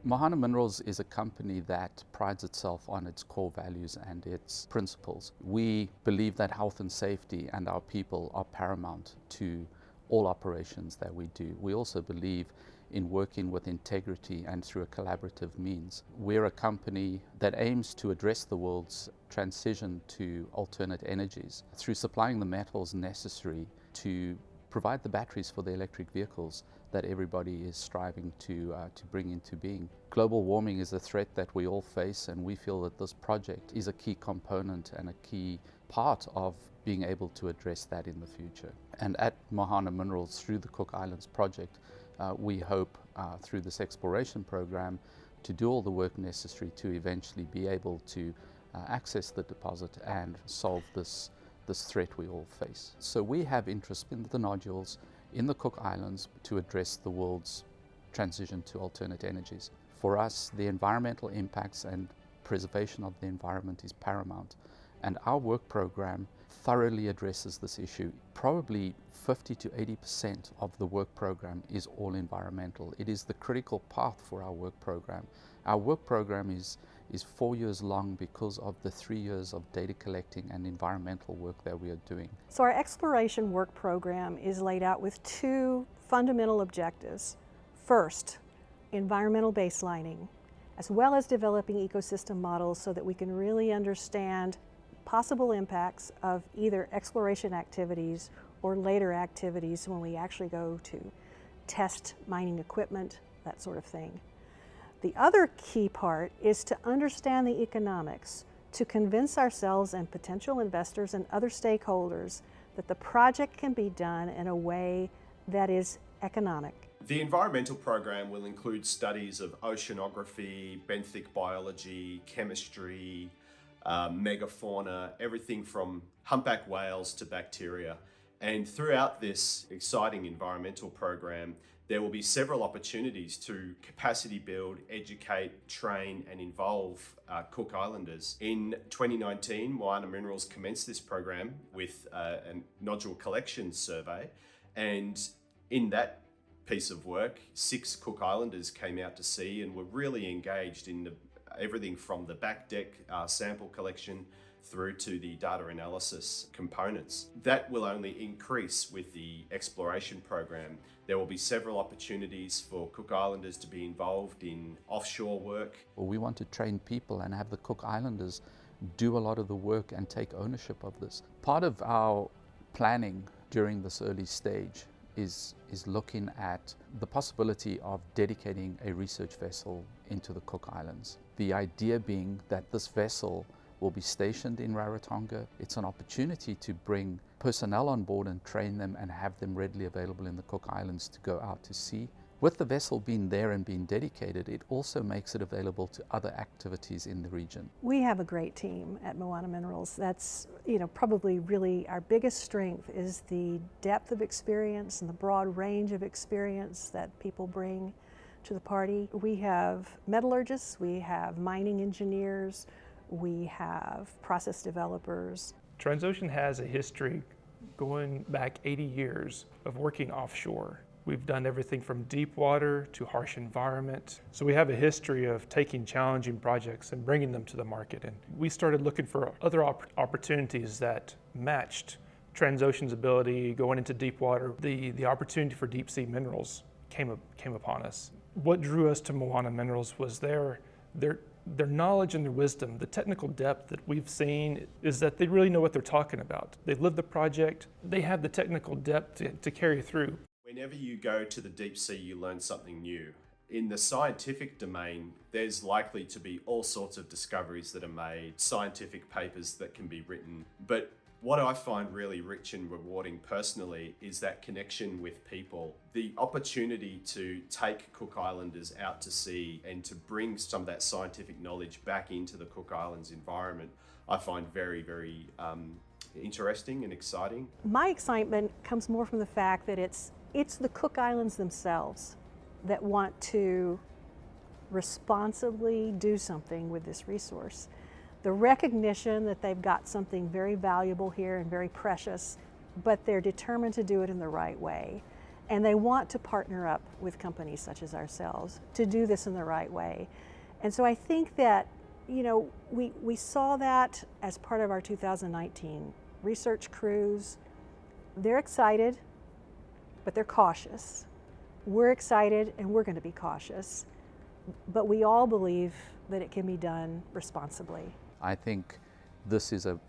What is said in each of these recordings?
Moana Minerals is a company that prides itself on its core values and its principles. We believe that health and safety and our people are paramount to all operations that we do. We also believe in working with integrity and through a collaborative means. We're a company that aims to address the world's transition to alternate energies through supplying the metals necessary to provide the batteries for the electric vehicles that everybody is striving to bring into being. Global warming is a threat that we all face, and we feel that this project is a key component and a key part of being able to address that in the future. And at Moana Minerals, through the Cook Islands project, we hope through this exploration program to do all the work necessary to eventually be able to access the deposit and solve this threat we all face. So we have interest in the nodules in the Cook Islands to address the world's transition to alternate energies. For us, the environmental impacts and preservation of the environment is paramount, and our work program thoroughly addresses this issue. Probably 50 to 80% of the work program is all environmental. It is the critical path for our work program. Our work program is 4 years long because of the 3 years of data collecting and environmental work that we are doing. So our exploration work program is laid out with two fundamental objectives. First, environmental baselining, as well as developing ecosystem models so that we can really understand possible impacts of either exploration activities or later activities when we actually go to test mining equipment, that sort of thing. The other key part is to understand the economics, to convince ourselves and potential investors and other stakeholders that the project can be done in a way that is economic. The environmental program will include studies of oceanography, benthic biology, chemistry, megafauna, everything from humpback whales to bacteria. And throughout this exciting environmental program, there will be several opportunities to capacity build, educate, train and involve Cook Islanders. In 2019, Moana Minerals commenced this program with a nodule collection survey, and in that piece of work, 6 Cook Islanders came out to sea and were really engaged in everything from the back deck sample collection through to the data analysis components. That will only increase with the exploration program. There will be several opportunities for Cook Islanders to be involved in offshore work. Well, we want to train people and have the Cook Islanders do a lot of the work and take ownership of this. Part of our planning during this early stage is looking at the possibility of dedicating a research vessel into the Cook Islands. The idea being that this vessel will be stationed in Rarotonga. It's an opportunity to bring personnel on board and train them and have them readily available in the Cook Islands to go out to sea. With the vessel being there and being dedicated, it also makes it available to other activities in the region. We have a great team at Moana Minerals. That's, probably really our biggest strength is the depth of experience and the broad range of experience that people bring to the party. We have metallurgists, we have mining engineers, we have process developers. Transocean has a history going back 80 years of working offshore. We've done everything from deep water to harsh environment. So we have a history of taking challenging projects and bringing them to the market. And we started looking for other opportunities that matched Transocean's ability going into deep water. The opportunity for deep sea minerals came upon us. What drew us to Moana Minerals was their knowledge and their wisdom. The technical depth that we've seen is that they really know what they're talking about. They've lived the project. They have the technical depth to carry through. Whenever you go to the deep sea, you learn something new. In the scientific domain, there's likely to be all sorts of discoveries that are made, scientific papers that can be written. But what I find really rich and rewarding personally is that connection with people. The opportunity to take Cook Islanders out to sea and to bring some of that scientific knowledge back into the Cook Islands environment, I find very, very interesting and exciting. My excitement comes more from the fact that it's the Cook Islands themselves that want to responsibly do something with this resource. The recognition that they've got something very valuable here and very precious, but they're determined to do it in the right way. And they want to partner up with companies such as ourselves to do this in the right way. And so I think that, you know, we saw that as part of our 2019 research cruise. They're excited, but they're cautious. We're excited and we're going to be cautious. But we all believe that it can be done responsibly. I think this is a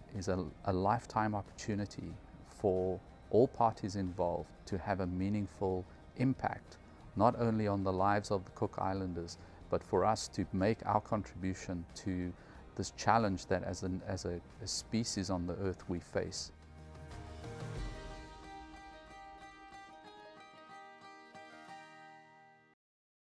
lifetime opportunity for all parties involved to have a meaningful impact, not only on the lives of the Cook Islanders, but for us to make our contribution to this challenge that as a species on the earth we face.